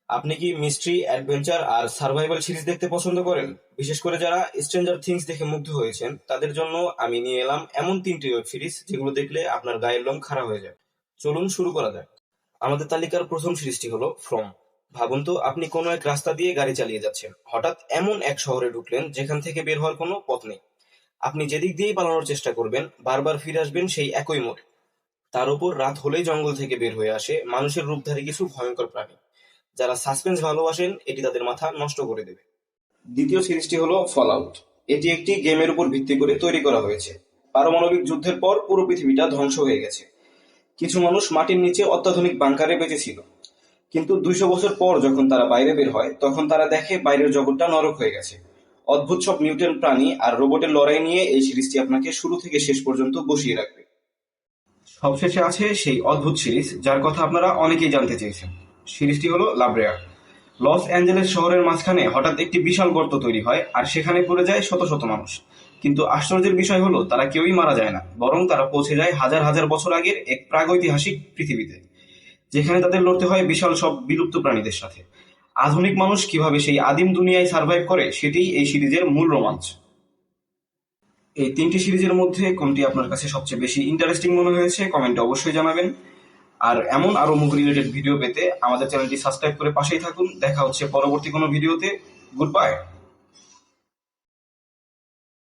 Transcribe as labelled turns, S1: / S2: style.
S1: আপনি কি mystery, adventure আর survival series দেখতে পছন্দ করেন? বিশেষ করে যারা স্ট্রেঞ্জার থিংস দেখে মুগ্ধ হয়েছেন তাদের জন্য আমি নিয়ে এলাম এমন 3টি ওয়েব সিরিজ যেগুলো দেখলে আপনার গায়ের লোম খাড়া হয়ে যায়। চলুন শুরু করা যাক। আমাদের তালিকার প্রথম সিরিজটি হলো ফ্রম। ভাবুন তো, আপনি কোনো এক রাস্তা দিয়ে গাড়ি চালিয়ে যাচ্ছেন, হঠাৎ এমন এক শহরে ঢুকলেন যেখান থেকে বের হওয়ার কোনো পথ নেই। আপনি যেদিক দিয়েই পালানোর চেষ্টা করবেন বারবার ফিরে আসবেন সেই একই মোড়ে। তার উপর রাত হলেই জঙ্গল থেকে বের হয়ে আসে মানুষের রূপধারী কিছু ভয়ঙ্কর প্রাণী। যারা সাসপেন্স ভালোবাসেন এটি তাদের মাথা নষ্ট করে দেবে। দ্বিতীয় সিরিজটি হলো ফলআউট। এটি একটি গেমের উপর ভিত্তি করে তৈরি করা হয়েছে। পারমাণবিক যুদ্ধের পর পুরো পৃথিবীটা ধ্বংস হয়ে গেছে। কিছু মানুষ মাটির নিচে অত্যাধুনিক বাংকারে বেঁচে ছিল, কিন্তু 200 বছর পর যখন তারা বাইরে বের হয় তখন তারা দেখে বাইরের জগৎটা নরক হয়ে গেছে। অদ্ভুত সব মিউটেন্ট প্রাণী আর রোবটের লড়াই নিয়ে এই সিরিজটি আপনাকে শুরু থেকে শেষ পর্যন্ত বসিয়ে রাখবে। সবশেষে আছে সেই অদ্ভুত সিরিজ যার কথা আপনারা অনেকেই জানতে চেয়েছেন। সিরিজটি হলো লাব্রেয়ার। লস অ্যাঞ্জেলেস শহরের মাঝখানে হঠাৎ একটি বিশাল গর্ত তৈরি হয় আর সেখানে পড়ে যায় শত শত মানুষ। কিন্তু আশ্চর্যের বিষয় হলো তারা কেউই মারা যায় না, বরং তারা পৌঁছে যায় হাজার হাজার বছর আগের এক প্রাগৈতিহাসিক পৃথিবীতে, যেখানে তাদের লড়তে হয় বিশাল সব বিলুপ্ত প্রাণীদের সাথে। আধুনিক মানুষ কিভাবে সেই আদিম দুনিয়ায় সার্ভাইভ করে সেটিই এই সিরিজের মূল রোমাঞ্চ। এই 3টি সিরিজের মধ্যে কোনটি আপনার কাছে সবচেয়ে বেশি ইন্টারেস্টিং মনে হয়েছে কমেন্টে অবশ্যই জানাবেন। আর এমন আরো মুভি রিলেটেড ভিডিও পেতে আমাদের চ্যানেলটি সাবস্ক্রাইব করে পাশেই থাকুন। দেখা হচ্ছে পরবর্তী কোনো ভিডিওতে। Good bye.